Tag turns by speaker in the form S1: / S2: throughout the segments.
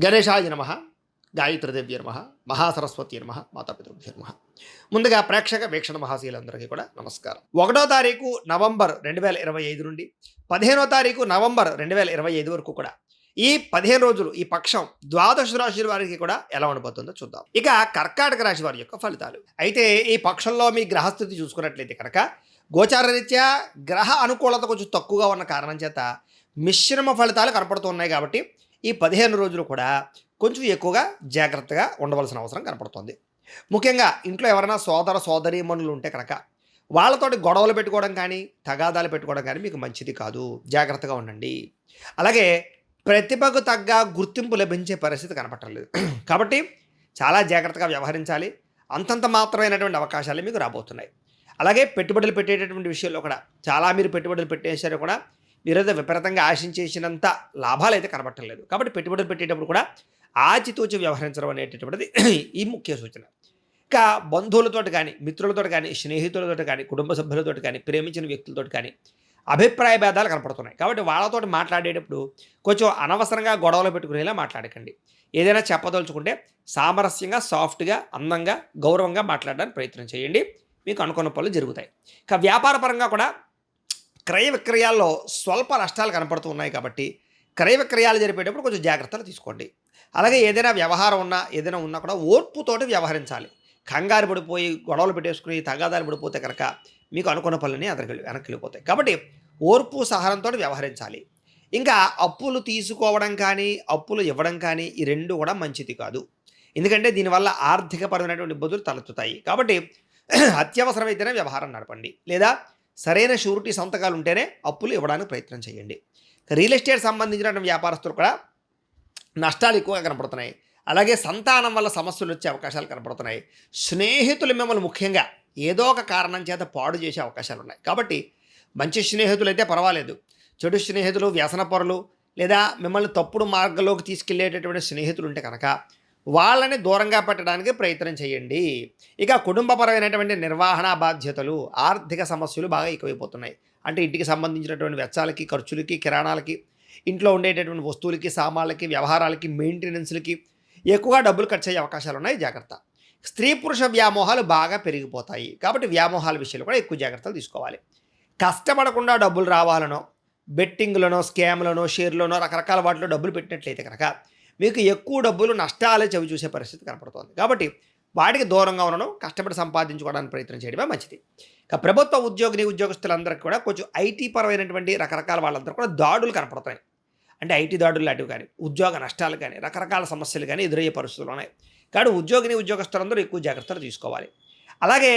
S1: గణేశాయ నమ, గాయత్రీదేవ్య నమ, మహాసరస్వతి నమ, మాతాపితృభ్య నమ. ముందుగా ప్రేక్షక వీక్షణ మహాశీలందరికీ కూడా నమస్కారం. 1వ తారీఖు నవంబర్ 2025 నుండి 15వ తారీఖు నవంబర్ 2025 వరకు కూడా ఈ 15 రోజులు ఈ పక్షం ద్వాదశ రాశి వారికి కూడా ఎలా ఉండబోతుందో చూద్దాం. ఇక కర్కాటక రాశి వారి యొక్క ఫలితాలు. అయితే ఈ పక్షంలో మీ గ్రహస్థితి చూసుకున్నట్లయితే కనుక గోచారరీత్యా గ్రహ అనుకూలత కొంచెం తక్కువగా ఉన్న కారణం చేత మిశ్రమ ఫలితాలు కనపడుతున్నాయి. కాబట్టి ఈ 15 రోజులు కూడా కొంచెం ఎక్కువగా జాగ్రత్తగా ఉండవలసిన అవసరం కనపడుతుంది. ముఖ్యంగా ఇంట్లో ఎవరైనా సోదర సోదరీమణులు ఉంటే కనుక వాళ్ళతోటి గొడవలు పెట్టుకోవడం కానీ తగాదాలు పెట్టుకోవడం కానీ మీకు మంచిది కాదు. జాగ్రత్తగా ఉండండి. అలాగే ప్రతిభకు తగ్గ గుర్తింపు లభించే పరిస్థితి కనపడలేదు. కాబట్టి చాలా జాగ్రత్తగా వ్యవహరించాలి. అంతంత మాత్రమైనటువంటి అవకాశాలు మీకు రాబోతున్నాయి. అలాగే పెట్టుబడులు పెట్టేటటువంటి విషయంలో కూడా చాలా మీరు పెట్టుబడులు పెట్టేసారు కూడా మీరైతే విపరీతంగా ఆశించేసినంత లాభాలు అయితే కనబట్టలేదు. కాబట్టి పెట్టుబడులు పెట్టేటప్పుడు కూడా ఆచితూచి వ్యవహరించడం అనేటటువంటిది ఈ ముఖ్య సూచన. ఇంకా బంధువులతోటి కానీ మిత్రులతో కానీ స్నేహితులతో కానీ కుటుంబ సభ్యులతో కానీ ప్రేమించిన వ్యక్తులతో కానీ అభిప్రాయ భేదాలు కనపడుతున్నాయి. కాబట్టి వాళ్ళతో మాట్లాడేటప్పుడు కొంచెం అనవసరంగా గొడవలు పెట్టుకునేలా మాట్లాడకండి. ఏదైనా చెప్పదలుచుకుంటే సామరస్యంగా సాఫ్ట్గా అందంగా గౌరవంగా మాట్లాడడానికి ప్రయత్నం చేయండి. మీకు అనుకున్న పనులు జరుగుతాయి. ఇక వ్యాపార పరంగా కూడా క్రయ విక్రయాల్లో స్వల్ప నష్టాలు కనపడుతూ ఉన్నాయి. కాబట్టి క్రయ విక్రయాలు జరిపేటప్పుడు కొంచెం జాగ్రత్తలు తీసుకోండి. అలాగే ఏదైనా వ్యవహారం ఉన్నా ఏదైనా ఉన్నా కూడా ఓర్పుతోటి వ్యవహరించాలి. కంగారు పడిపోయి గొడవలు పెట్టేసుకుని తగాదాలు పడిపోతే కనుక మీకు అనుకున్న పనులని వెనక్కి వెళ్ళిపోతాయి. కాబట్టి ఓర్పు సహనంతో వ్యవహరించాలి. ఇంకా అప్పులు తీసుకోవడం కానీ అప్పులు ఇవ్వడం కానీ ఈ రెండు కూడా మంచిది కాదు. ఎందుకంటే దీనివల్ల ఆర్థికపరమైనటువంటి ఇబ్బందులు తలెత్తుతాయి. కాబట్టి అత్యవసరమైతేనే వ్యవహారం నడపండి. లేదా సరైన షూరిటీ సంతకాలు ఉంటేనే అప్పులు ఇవ్వడానికి ప్రయత్నం చేయండి. రియల్ ఎస్టేట్ సంబంధించిన వ్యాపారస్తులు కూడా నష్టాలు ఎక్కువగా కనపడుతున్నాయి. అలాగే సంతానం వల్ల సమస్యలు వచ్చే అవకాశాలు కనపడుతున్నాయి. స్నేహితులు మిమ్మల్ని ముఖ్యంగా ఏదో ఒక కారణం చేత పాడు చేసే అవకాశాలు ఉన్నాయి. కాబట్టి మంచి స్నేహితులు అయితే పర్వాలేదు. చెడు స్నేహితులు వ్యసనపరులు లేదా మిమ్మల్ని తప్పుడు మార్గంలోకి తీసుకెళ్లేటటువంటి స్నేహితులు ఉంటే కనుక వాళ్ళని దూరంగా పెట్టడానికి ప్రయత్నం చేయండి. ఇక కుటుంబపరమైనటువంటి నిర్వహణ బాధ్యతలు ఆర్థిక సమస్యలు బాగా ఎక్కువైపోతున్నాయి. అంటే ఇంటికి సంబంధించినటువంటి వెచ్చాలకి ఖర్చులకి కిరాణాలకి ఇంట్లో ఉండేటటువంటి వస్తువులకి సామాన్లకి వ్యవహారాలకి మెయింటెనెన్స్లకి ఎక్కువగా డబ్బులు ఖర్చు అయ్యే అవకాశాలు ఉన్నాయి. జాగ్రత్త. స్త్రీ పురుష వ్యామోహాలు బాగా పెరిగిపోతాయి. కాబట్టి వ్యామోహాల విషయంలో కూడా ఎక్కువ జాగ్రత్తలు తీసుకోవాలి. కష్టపడకుండా డబ్బులు రావాలనో బెట్టింగ్లనో స్కామ్లనో షేర్లోనో రకరకాల వాటిలో డబ్బులు పెట్టినట్లయితే కనుక మీకు ఎక్కువ డబ్బులు నష్టాలే చవి చూసే పరిస్థితి కనపడుతుంది. కాబట్టి వాటికి దూరంగా ఉండడం కష్టపడి సంపాదించుకోవడానికి ప్రయత్నం చేయడమే మంచిది. ఇక ప్రభుత్వ ఉద్యోగస్తులందరికీ కూడా కొంచెం ఐటీ పరమైనటువంటి రకరకాల వాళ్ళందరూ కూడా దాడులు కనపడుతున్నాయి. అంటే ఐటీ దాడులు లాంటివి కానీ ఉద్యోగ నష్టాలు కానీ రకరకాల సమస్యలు కానీ ఎదురయ్యే పరిస్థితులు ఉన్నాయి. కాబట్టి ఉద్యోగస్తులందరూ ఎక్కువ జాగ్రత్తలు తీసుకోవాలి. అలాగే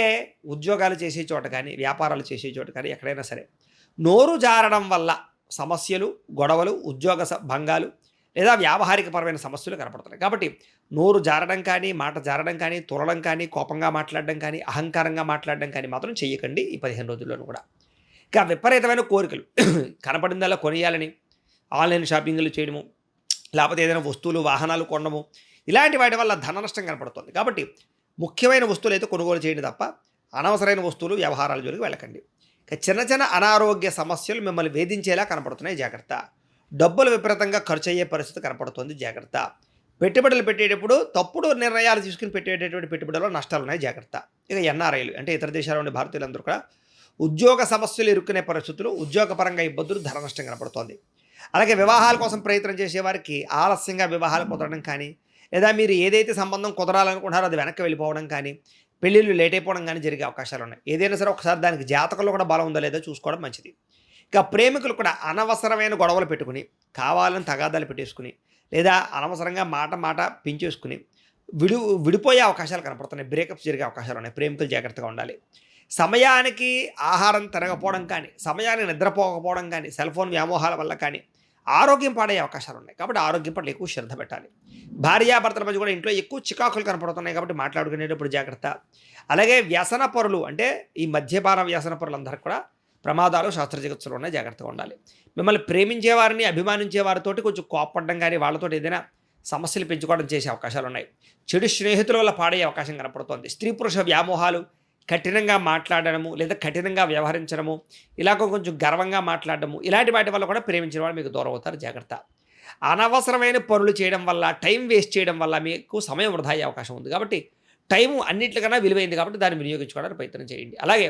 S1: ఉద్యోగాలు చేసే చోట కానీ వ్యాపారాలు చేసే చోట కానీ ఎక్కడైనా సరే నోరు జారడం వల్ల సమస్యలు గొడవలు ఉద్యోగ భంగాలు లేదా వ్యావహారికపరమైన సమస్యలు కనపడుతున్నాయి. కాబట్టి నోరు జారడం కానీ మాట జారడం కానీ తురడం కానీ కోపంగా మాట్లాడడం కానీ అహంకారంగా మాట్లాడడం కానీ మాత్రం చేయకండి ఈ 15 రోజుల్లోనూ కూడా. ఇక విపరీతమైన కోరికలు కనపడిందల్లా కొనియాలని ఆన్లైన్ షాపింగ్లు చేయడము లేకపోతే ఏదైనా వస్తువులు వాహనాలు కొనడము ఇలాంటి వాటి వల్ల ధన నష్టం కనపడుతుంది. కాబట్టి ముఖ్యమైన వస్తువులు అయితే కొనుగోలు చేయండి తప్ప అనవసరమైన వస్తువులు వ్యవహారాల జోలికి వెళ్ళకండి. ఇక చిన్న అనారోగ్య సమస్యలు మిమ్మల్ని వేధించేలా కనపడుతున్నాయి. జాగ్రత్త. డబ్బులు విపరీతంగా ఖర్చు అయ్యే పరిస్థితి కనపడుతుంది. జాగ్రత్త. పెట్టుబడులు పెట్టేటప్పుడు తప్పుడు నిర్ణయాలు తీసుకుని పెట్టేటటువంటి పెట్టుబడుల్లో నష్టాలు ఉన్నాయి. జాగ్రత్త. ఇక ఎన్ఆర్ఐలు అంటే ఇతర దేశాల నుండి భారతీయులందరూ కూడా ఉద్యోగ సమస్యలు ఇరుక్కునే పరిస్థితులు ఉద్యోగపరంగా ఇబ్బందులు ధన నష్టం కనపడుతోంది. అలాగే వివాహాల కోసం ప్రయత్నం చేసేవారికి ఆలస్యంగా వివాహాలు కుదరడం కానీ లేదా మీరు ఏదైతే సంబంధం కుదరాలనుకుంటారో అది వెనక్కి వెళ్ళిపోవడం కానీ పెళ్ళిళ్ళు లేట్ అయిపోవడం కానీ జరిగే అవకాశాలు ఉన్నాయి. ఏదైనా సరే ఒకసారి దానికి జాతకంలో కూడా బలం ఉందో లేదో చూసుకోవడం మంచిది. ఇక ప్రేమికులు కూడా అనవసరమైన గొడవలు పెట్టుకుని కావాలని తగాదాలు పెట్టేసుకుని లేదా అనవసరంగా మాట పెంచేసుకుని విడిపోయే అవకాశాలు కనపడుతున్నాయి. బ్రేకప్స్ జరిగే అవకాశాలు ఉన్నాయి. ప్రేమికులు జాగ్రత్తగా ఉండాలి. సమయానికి ఆహారం తినకపోవడం కానీ సమయానికి నిద్రపోకపోవడం కానీ సెల్ ఫోన్ వ్యామోహాల వల్ల కానీ ఆరోగ్యం పాడయ్యే అవకాశాలు ఉన్నాయి. కాబట్టి ఆరోగ్యం పట్ల ఎక్కువ శ్రద్ధ పెట్టాలి. భార్యాభర్తల మధ్య కూడా ఇంట్లో ఎక్కువ చికాకులు కనపడుతున్నాయి. కాబట్టి మాట్లాడుకునేటప్పుడు జాగ్రత్త. అలాగే వ్యసన పరులు అంటే ఈ మద్యపాన వ్యసన పరులందరికీ కూడా ప్రమాదాలు శాస్త్రచికిత్సలు ఉన్నాయి. జాగ్రత్తగా ఉండాలి. మిమ్మల్ని ప్రేమించేవారిని అభిమానించే వారితోటి కొంచెం కోపపడడం కానీ వాళ్ళతో ఏదైనా సమస్యలు పెంచుకోవడం చేసే అవకాశాలు ఉన్నాయి. చెడు స్నేహితుల వల్ల పాడయ్యే అవకాశం కనపడుతోంది. స్త్రీ పురుష వ్యామోహాలు కఠినంగా మాట్లాడడము లేదా కఠినంగా వ్యవహరించడము ఇలాగ కొంచెం గర్వంగా మాట్లాడడము ఇలాంటి వాటి వల్ల కూడా ప్రేమించిన వాళ్ళు మీకు దూరం అవుతారు. జాగ్రత్త. అనవసరమైన పనులు చేయడం వల్ల, టైం వేస్ట్ చేయడం వల్ల మీకు సమయం వృధా అయ్యే అవకాశం ఉంది. కాబట్టి టైము అన్నిట్లికన్నా విలువైంది కాబట్టి దాన్ని వినియోగించుకోవడానికి ప్రయత్నం చేయండి. అలాగే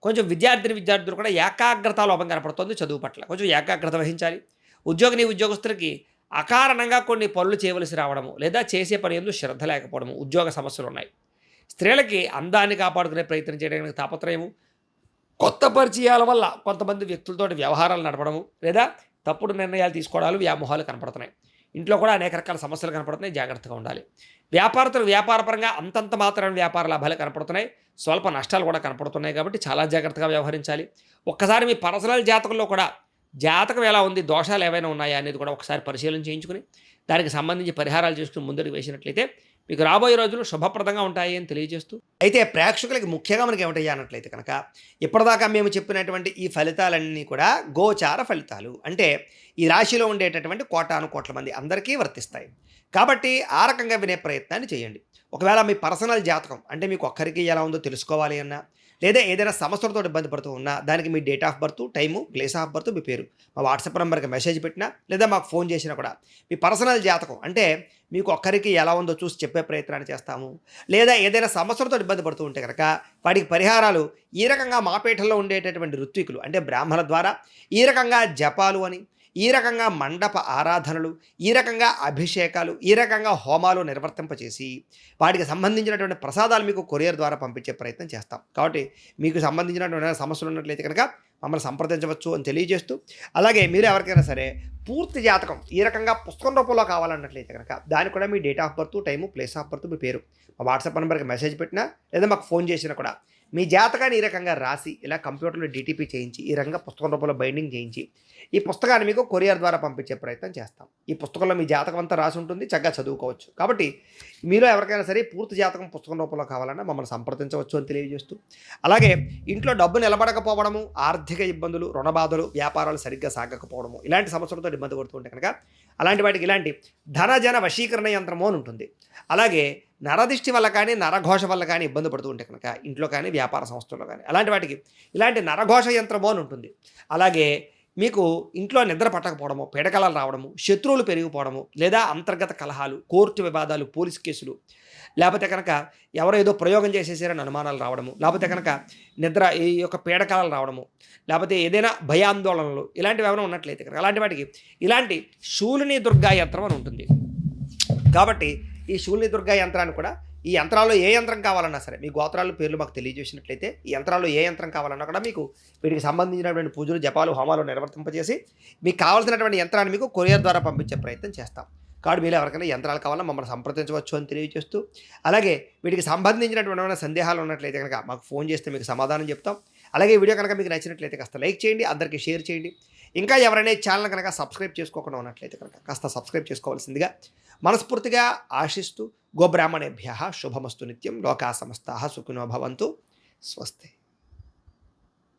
S1: కొంచెం విద్యార్థులు కూడా ఏకాగ్రత లోపం కనపడుతుంది చదువు పట్ల. కొంచెం ఏకాగ్రత వహించాలి. ఉద్యోగస్తులకి అకారణంగా కొన్ని పనులు చేయవలసి రావడము, లేదా చేసే పని యందు శ్రద్ధ లేకపోవడము, ఉద్యోగ సమస్యలున్నాయి. స్త్రీలకి అందాన్ని కాపాడుకునే ప్రయత్నం చేయడానికి తాపత్రయము, కొత్త పరిచయాల వల్ల కొంతమంది వ్యక్తులతోటి వ్యవహారాలు నడపడము, లేదా తప్పుడు నిర్ణయాలు తీసుకోవడాలు, వ్యామోహాలు కనపడుతున్నాయి. ఇంట్లో కూడా అనేక రకాల సమస్యలు కనపడుతున్నాయి. జాగ్రత్తగా ఉండాలి. వ్యాపారస్తులు వ్యాపారపరంగా అంతంత మాత్రమే వ్యాపార లాభాలు కనపడుతున్నాయి. స్వల్ప నష్టాలు కూడా కనపడుతున్నాయి కాబట్టి చాలా జాగ్రత్తగా వ్యవహరించాలి. ఒక్కసారి మీ పర్సనల్ జాతకంలో కూడా జాతకం ఎలా ఉంది, దోషాలు ఏవైనా ఉన్నాయా అనేది కూడా ఒకసారి పరిశీలన చేయించుకుని దానికి సంబంధించి పరిహారాలు చేసుకుని ముందడుగు వేసినట్లయితే మీకు రాబోయే రోజులు శుభప్రదంగా ఉంటాయి అని తెలియజేస్తూ, అయితే ప్రేక్షకులకి ముఖ్యంగా మనకి ఏమిటయ్యా అన్నట్లయితే కనుక ఇప్పటిదాకా మేము చెప్పినటువంటి ఈ ఫలితాలన్నీ కూడా గోచార ఫలితాలు, అంటే ఈ రాశిలో ఉండేటటువంటి కోటాను కోట్ల మంది అందరికీ వర్తిస్తాయి. కాబట్టి ఆ రకంగా వినే ప్రయత్నాన్ని చేయండి. ఒకవేళ మీ పర్సనల్ జాతకం అంటే మీకు ఒక్కరికి ఎలా ఉందో తెలుసుకోవాలి అన్నా, లేదా ఏదైనా సమస్యలతో ఇబ్బంది పడుతూ ఉన్నా దానికి మీ date of birth, time, place of birth, మీ పేరు మా వాట్సాప్ నెంబర్కి మెసేజ్ పెట్టినా లేదా మాకు ఫోన్ చేసినా కూడా మీ పర్సనల్ జాతకం అంటే మీకు ఒక్కరికి ఎలా ఉందో చూసి చెప్పే ప్రయత్నాన్ని చేస్తాము. లేదా ఏదైనా సమస్యలతో ఇబ్బంది పడుతూ ఉంటే కనుక వాటికి పరిహారాలు ఈ రకంగా మా పీఠంలో ఉండేటటువంటి ఋత్వికులు అంటే బ్రాహ్మణుల ద్వారా ఈ రకంగా జపాలు అని, ఈ రకంగా మండప ఆరాధనలు, ఈ రకంగా అభిషేకాలు, ఈ రకంగా హోమాలు నిర్వర్తింపచేసి వాటికి సంబంధించినటువంటి ప్రసాదాలు మీకు కొరియర్ ద్వారా పంపించే ప్రయత్నం చేస్తాం. కాబట్టి మీకు సంబంధించినటువంటి సమస్యలు ఉన్నట్లయితే కనుక మమ్మల్ని సంప్రదించవచ్చు అని తెలియజేస్తూ, అలాగే మీరు ఎవరికైనా సరే పూర్తి జాతకం ఈ రకంగా పుస్తకం రూపంలో కావాలన్నట్లయితే కనుక దానికి కూడా మీ date of birth, time, place of birth, మీ పేరు మా వాట్సాప్ నెంబర్కి మెసేజ్ పెట్టినా లేదా మాకు ఫోన్ చేసినా కూడా మీ జాతకాన్ని ఈ రకంగా రాసి ఇలా కంప్యూటర్లో డిటిపి చేయించి ఈ రకంగా పుస్తకం రూపంలో బైండింగ్ చేయించి ఈ పుస్తకాన్ని మీకు కొరియర్ ద్వారా పంపించే ప్రయత్నం చేస్తాం. ఈ పుస్తకంలో మీ జాతకం అంతా రాసి ఉంటుంది, చక్కగా చదువుకోవచ్చు. కాబట్టి మీలో ఎవరికైనా సరే పూర్తి జాతకం పుస్తకం రూపంలో కావాలన్నా మమ్మల్ని సంప్రదించవచ్చు అని తెలియజేస్తూ, అలాగే ఇంట్లో డబ్బు నిలబడకపోవడము, ఆర్థిక ఇబ్బందులు, రుణ బాధలు, వ్యాపారాలు సరిగ్గా సాగకపోవడము ఇలాంటి సమస్యలతో ఇబ్బంది పడుతుంటే కనుక అలాంటి వాటికి ఇలాంటి ధనజన వశీకరణ యంత్రము అని ఉంటుంది. అలాగే నరదిష్టి వల్ల కానీ, నరఘోష వల్ల కానీ ఇబ్బంది పడుతూ ఉంటే కనుక ఇంట్లో కానీ, వ్యాపార సంస్థల్లో కానీ అలాంటి వాటికి ఇలాంటి నరఘోష యంత్రము అని ఉంటుంది. అలాగే మీకు ఇంట్లో నిద్ర పట్టకపోవడము, పీడకలాలు రావడము, శత్రువులు పెరిగిపోవడము, లేదా అంతర్గత కలహాలు, కోర్టు వివాదాలు, పోలీస్ కేసులు, లేకపోతే కనుక ఎవరో ఏదో ప్రయోగం చేసేసారని అనుమానాలు రావడము, లేకపోతే కనుక నిద్ర ఈ యొక్క పీడకలాలు రావడము, లేకపోతే ఏదైనా భయాందోళనలు ఇలాంటివి ఏమైనా ఉన్నట్లయితే కనుక అలాంటి వాటికి ఇలాంటి శూలిని దుర్గా యంత్రం అని ఉంటుంది. కాబట్టి ఈ శూలిని దుర్గా యంత్రాన్ని కూడా ఈ యంత్రాల్లో ఏ యంత్రం కావాలన్నా సరే మీ గోత్రాల పేర్లు మాకు తెలియజేసినట్లయితే ఈ యంత్రాల్లో ఏ యంత్రం కావాలన్నా కూడా మీకు వీటికి సంబంధించినటువంటి పూజలు, జపాలు, హోమాలు నిర్వర్తింపజేసి మీకు కావాల్సినటువంటి యంత్రాన్ని మీకు కొరియర్ ద్వారా పంపించే ప్రయత్నం చేస్తాం. కాబట్టి మీరు ఎవరికైనా యంత్రాలు కావాలన్నా మమ్మల్ని సంప్రదించవచ్చు అని తెలియజేస్తూ, అలాగే వీటికి సంబంధించినటువంటి సందేహాలు ఉన్నట్లయితే కనుక మాకు ఫోన్ చేస్తే మీకు సమాధానం చెప్తాం. అలాగే వీడియో కనుక మీకు నచ్చినట్లయితే కాస్త లైక్ చేయండి, అందరికీ షేర్ చేయండి. ఇంకా ఎవరైనా ఛానల్ కనుక సబ్స్క్రైబ్ చేసుకోకుండా ఉన్నట్లయితే కనుక కాస్త సబ్స్క్రైబ్ చేసుకోవాల్సిందిగా మనస్ఫూర్తిగా ఆశిస్తూ, గోబ్రాహ్మణేభ్యః శుభమస్తు నిత్యం, లోకా సమస్తాః సుఖినో భవంతు, స్వస్తి.